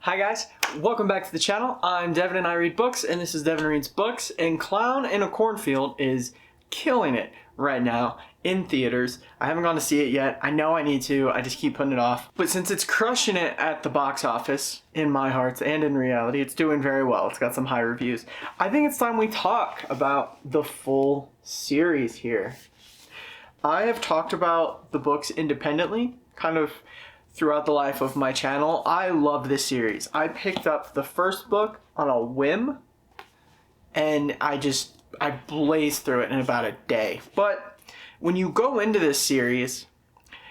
Hi guys, welcome back to the channel. I'm Devin and I read books, and this is Devin Reads Books, and Clown in a Cornfield is killing it right now in theaters. I haven't gone to see it yet. I know I need to, I just keep putting it off. But since it's crushing it at the box office, in my heart and in reality, it's doing very well. It's got some high reviews. I think it's time we talk about the full series here. I have talked about the books independently, kind of throughout the life of my channel. I love this series. I picked up the first book on a whim, and I blazed through it in about a day. But when you go into this series,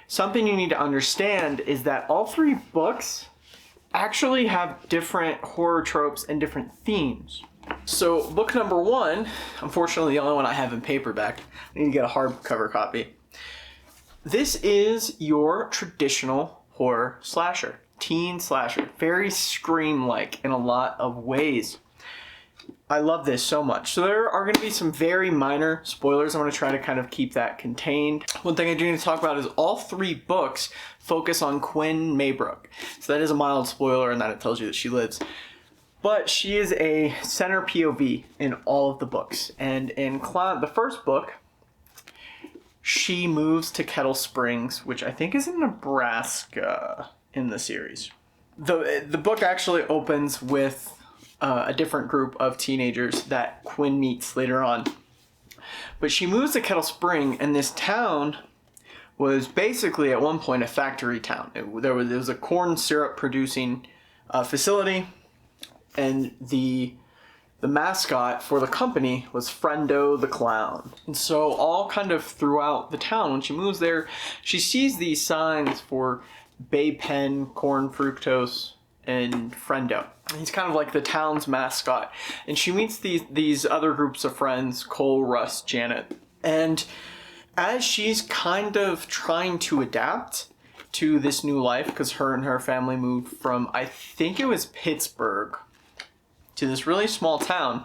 something you need to understand is that all three books actually have different horror tropes and different themes. So book number one, unfortunately the only one I have in paperback, I need to get a hardcover copy. This is your traditional horror slasher, teen slasher, very Scream-like in a lot of ways. I love this so much. So there are going to be some very minor spoilers. I'm going to try to kind of keep that contained. One thing I do need to talk about is all three books focus on Quinn Maybrook. So that is a mild spoiler in that it tells you that she lives. But she is a center POV in all of the books. And in the first book, she moves to Kettle Springs, which I think is in Nebraska in the series. The book actually opens with a different group of teenagers that Quinn meets later on. But she moves to Kettle Spring, and this town was basically at one point a factory town. There was a corn syrup producing facility, and the mascot for the company was Friendo the Clown. And so all kind of throughout the town, when she moves there, she sees these signs for Bay Pen, Corn Fructose, and Friendo. He's kind of like the town's mascot. And she meets these other groups of friends, Cole, Russ, Janet. And as she's kind of trying to adapt to this new life, because her and her family moved from, I think it was Pittsburgh, to this really small town,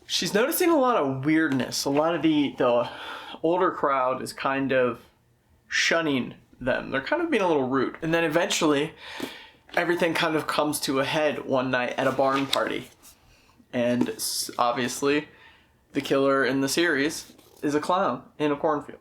she's noticing a lot of weirdness. A lot of the older crowd is kind of shunning them. They're kind of being a little rude. And then eventually, everything kind of comes to a head one night at a barn party. And obviously, the killer in the series is a clown in a cornfield.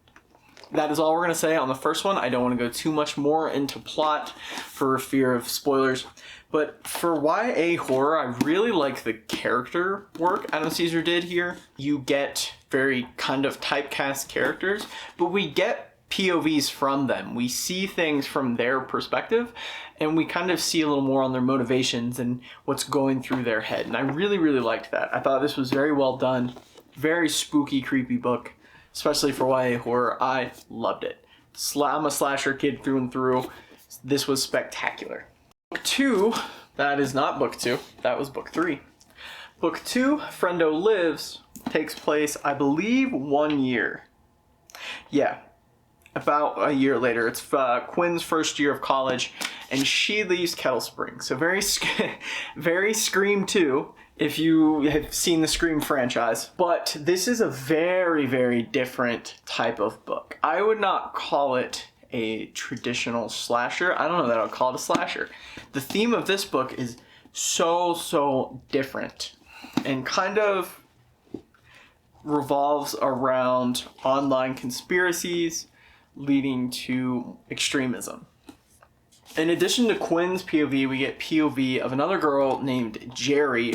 That is all we're going to say on the first one. I don't want to go too much more into plot for fear of spoilers. But for YA horror, I really like the character work Adam Cesare did here. You get very kind of typecast characters, but we get POVs from them. We see things from their perspective, and we kind of see a little more on their motivations and what's going through their head. And I really, really liked that. I thought this was very well done. Very spooky, creepy book, especially for YA horror. I loved it. I'm a slasher kid through and through. This was spectacular. Book 2, that is not book 2, that was book 3. Book 2, Friendo Lives, takes place, I believe, 1 year. Yeah, about a year later. It's Quinn's first year of college, and she leaves Kettle Springs. So very Scream 2, if you have seen the Scream franchise. But this is a very, very different type of book. I would not call it a traditional slasher. I don't know that I'll call it a slasher. The theme of this book is so different and kind of revolves around online conspiracies leading to extremism. In addition to Quinn's POV, we get POV of another girl named Jerry,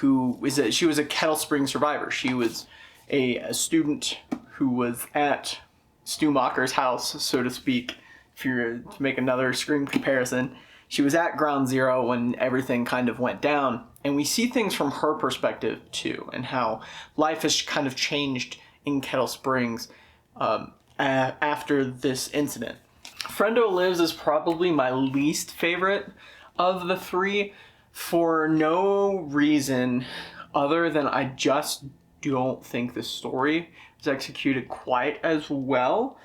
she was a Kettle Springs survivor. She was a student who was at Stu Macher's house, so to speak, if you're to make another Scream comparison. She was at Ground Zero when everything kind of went down, and we see things from her perspective too, and how life has kind of changed in Kettle Springs after this incident. Friendo Lives is probably my least favorite of the three for no reason other than I just don't think the story is executed quite as well.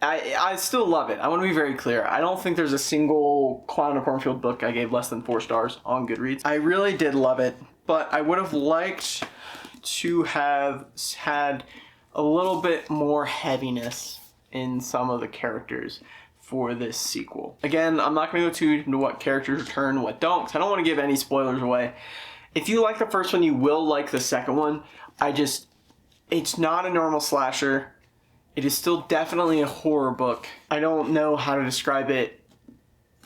I still love it. I want to be very clear. I don't think there's a single Clown in a Cornfield book I gave less than 4 stars on Goodreads. I really did love it, but I would have liked to have had a little bit more heaviness in some of the characters. for this sequel. Again, I'm not going to go too deep into what characters return and what don't, because I don't want to give any spoilers away. If you like the first one, you will like the second one. It's not a normal slasher. It is still definitely a horror book. I don't know how to describe it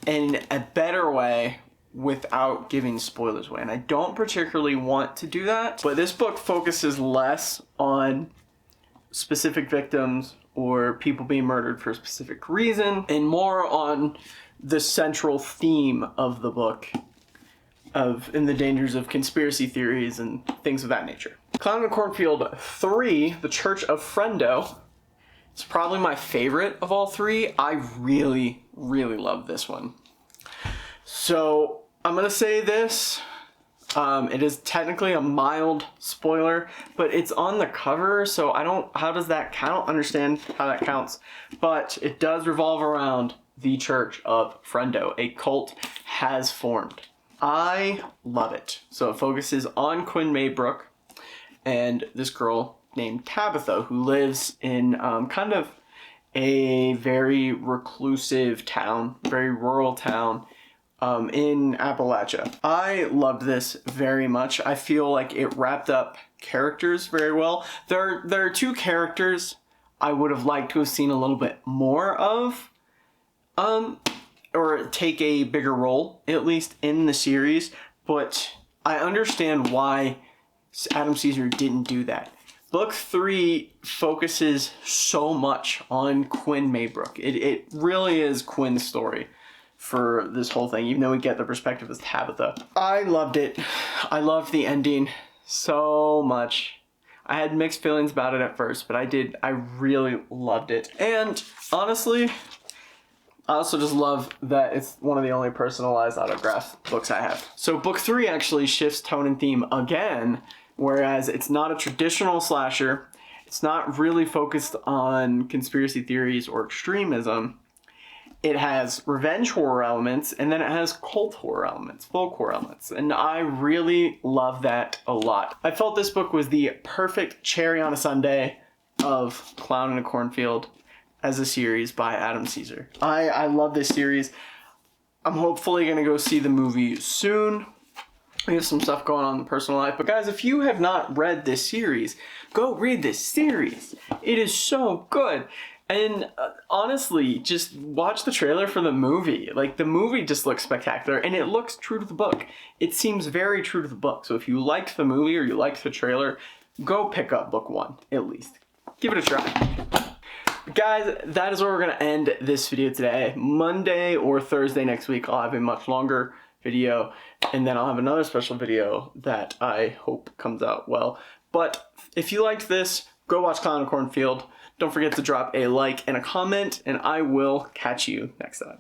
in a better way without giving spoilers away, and I don't particularly want to do that, but this book focuses less on specific victims or people being murdered for a specific reason, and more on the central theme of the book in the dangers of conspiracy theories and things of that nature. Clown in a Cornfield 3, The Church of Friendo. It's probably my favorite of all three. I really, really love this one. So I'm going to say this. It is technically a mild spoiler, but it's on the cover, so how does that count? Understand how that counts. But it does revolve around the Church of Friendo. A cult has formed. I love it. So it focuses on Quinn Maybrook and this girl named Tabitha, who lives in kind of a very reclusive town, very rural town in Appalachia. I loved this very much. I feel like it wrapped up characters very well. There are two characters I would have liked to have seen a little bit more of, or take a bigger role, at least in the series, but I understand why Adam Cesare didn't do that. Book 3 focuses so much on Quinn Maybrook. It really is Quinn's story for this whole thing, even though we get the perspective as Tabitha. I loved it. I loved the ending so much. I had mixed feelings about it at first, but I really loved it. And honestly, I also just love that it's one of the only personalized autograph books I have. So book 3 actually shifts tone and theme again, whereas it's not a traditional slasher. It's not really focused on conspiracy theories or extremism. It has revenge horror elements, and then it has cult horror elements, folk horror elements, and I really love that a lot. I felt this book was the perfect cherry on a sundae of Clown in a Cornfield as a series by Adam Cesare. I love this series. I'm hopefully going to go see the movie soon. We have some stuff going on in the personal life, but guys, if you have not read this series, go read this series. It is so good. And honestly, just watch the trailer for the movie. Like, the movie just looks spectacular, and it looks true to the book. It seems very true to the book. So if you liked the movie or you liked the trailer, go pick up book 1, at least. Give it a try. But guys, that is where we're going to end this video today. Monday or Thursday next week, I'll have a much longer video, and then I'll have another special video that I hope comes out well. But if you liked this, go watch Clown in a Cornfield. Don't forget to drop a like and a comment, and I will catch you next time.